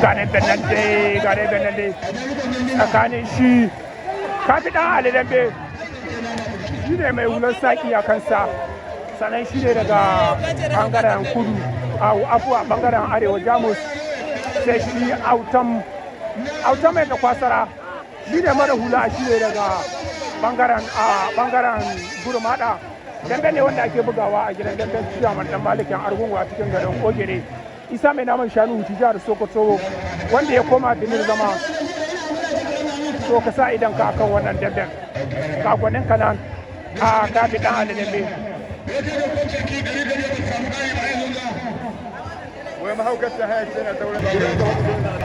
gane benan dai tsakanin shi kafitan Ali Dambe shi ne mai hular saki a kansa, sannan shi ne daga bangaren kudu a bangaren arewa Jamus, sai shi autan mai da kwasara shi ne mara hula, shi ne daga bangaren gurmada. Dambe ne wanda ake bugawa a gidan damben ciyaman dan malikin argungu a cikin garin Ogere. Isa mai naman shanu hutu jihar Sokoto wanda ya koma Benin zama, so ka sa idan ka akan wannan damben kagwanin kanan a kafi dan Ali Dambe. wai mahaukata haya ce na daular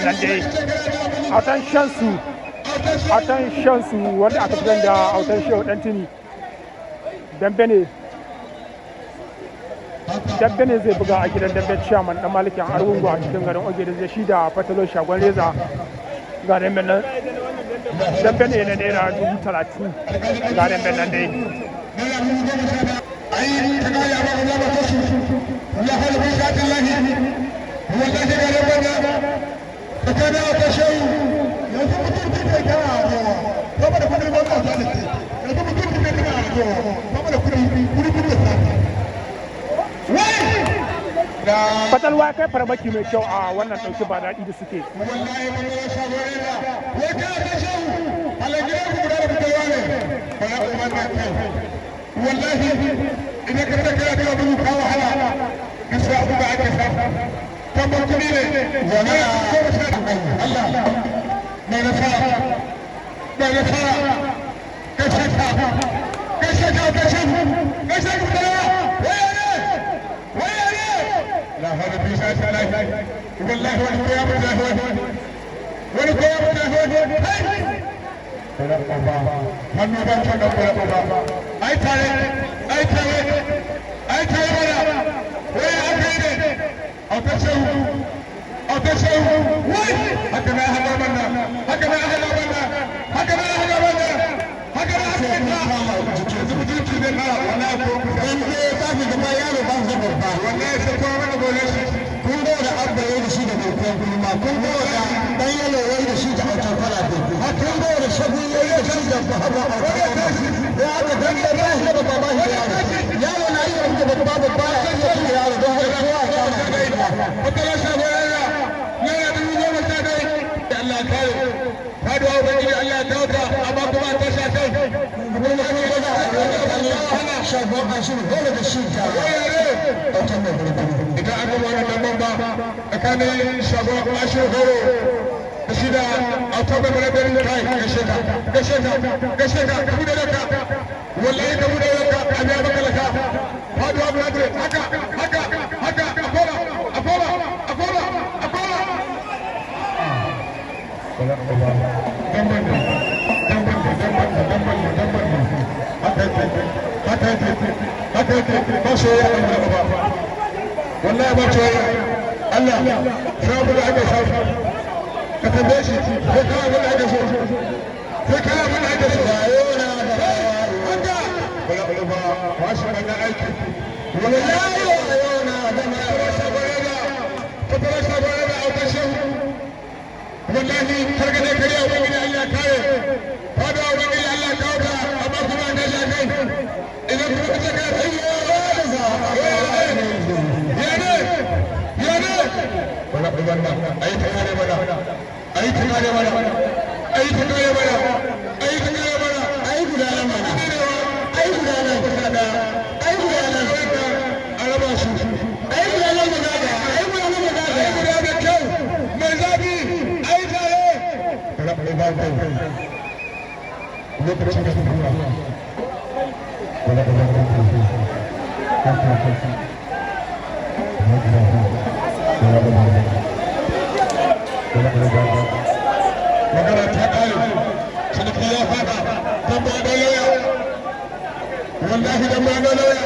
nan dai autan shansu wanda aka fi da autan shehu dan tuni dambe ne zai buga a gidan dambe chairman dan malikin argungu a cikin garin Ogede da shi da fatalo shagon reza ga dambe nan dambe ne na naira 30,000 ga dambe nan dai da fatalwa kai farmaki mai kyau a wannan ɗauki ba daɗi da suke wallahi idan ka daga da abu ka wahala kisa abu da ake sa kamar kudi ne wala Allah mai nasara kashe ka wayane la hada bi sa sha wallahi wani ko ya bada hannu ban ta da ba ai tare wala wai akai ne a ta shehu wai haka na hada banna haka na hada banna zubuci ne na wala ko dan ne ba su gaba yaro ba su babba wallahi sai ko wani gole shi kun ga da abba yayi da shi da mai kuma kuma kun ga da dan yalo yayi da shi da autar fara ko kun ga da shagu yayi da shi da bahaba autar ya ga dan da ba shi da baba shi yaro na yi da babba ya yi da yaro don har kowa ya kama wata rasha bayana ne ya dubu goma sha dai da Allah kare faduwa ubangiji Allah ya kawo ka amma kuma ta sha kai shagon ashin dole da shi ta ɗautar mai burbudu idan aka wani lamban ba tsakanin shagon ashin horo da shi da autar mai burbudu kai gashe ka ka bude laka wallahi ka bude laka a biya maka laka faduwa burbudu haka haka ba so ya Allah ba wallahi ba so Allah sabu da aka samu ka tambaye shi ko ka abin da aka so yana da haka wala ba shi da aiki wallahi yana da ma sabarada auta shehu wallahi kargade kare ubangiji Allah kare fada ubangiji Allah kawo ka amma kuma ka sha kai idan kuma ka saka wala ubanna ayi ta kare mana ayi gudana mana araba su ayi gudana kyau mai zabi ayi tare lokacin da kuma magana ta ƙare ciniki ya faɗa don ba da lauya wallahi don ba da lauya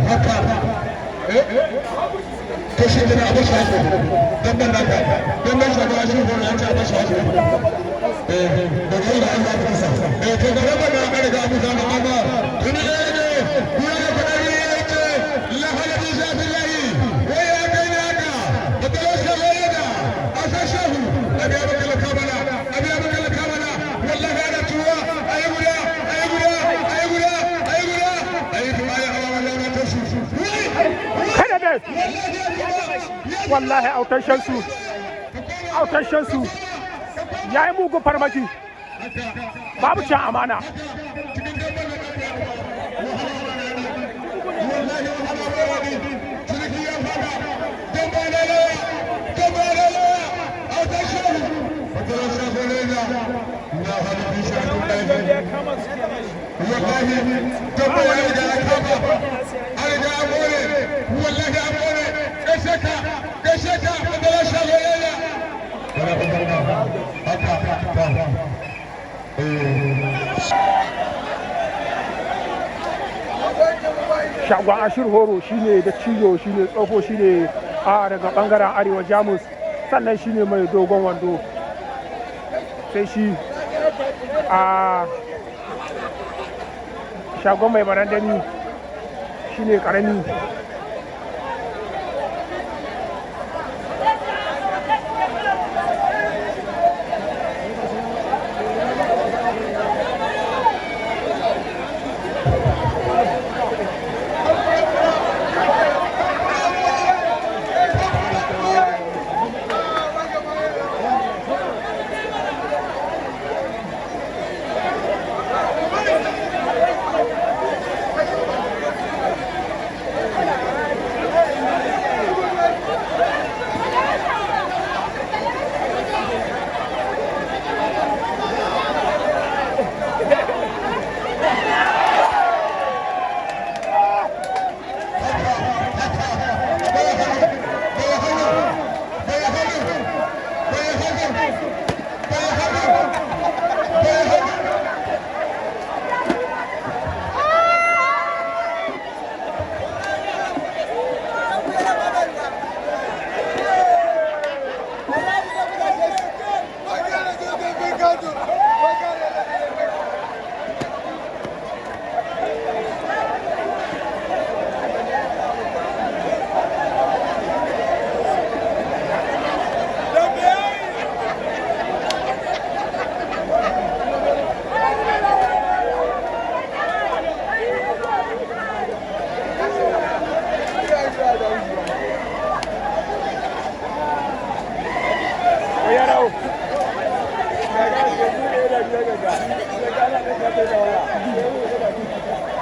haka to shi ne abu shafi dan nan da dan nan shafi shi ko ya ce abu shafi da kai da Allah ya sa to da raba da ka riga abu da amma tuni ne kuma da fadari yake la halabi shafi lahi wai ya kai ne haka da shi wai da asa shafi abi abakal kamala wallahi ana tuwa ayi guda wallahi autar shansu ya yi mugun farmaki babu can amana shagon ashir horo shine da ciyo shine tsofo shine a daga bangaren arewa jamus sannan shine mai dogon wando sai shi a shagon mai barandani shine karami Thank you.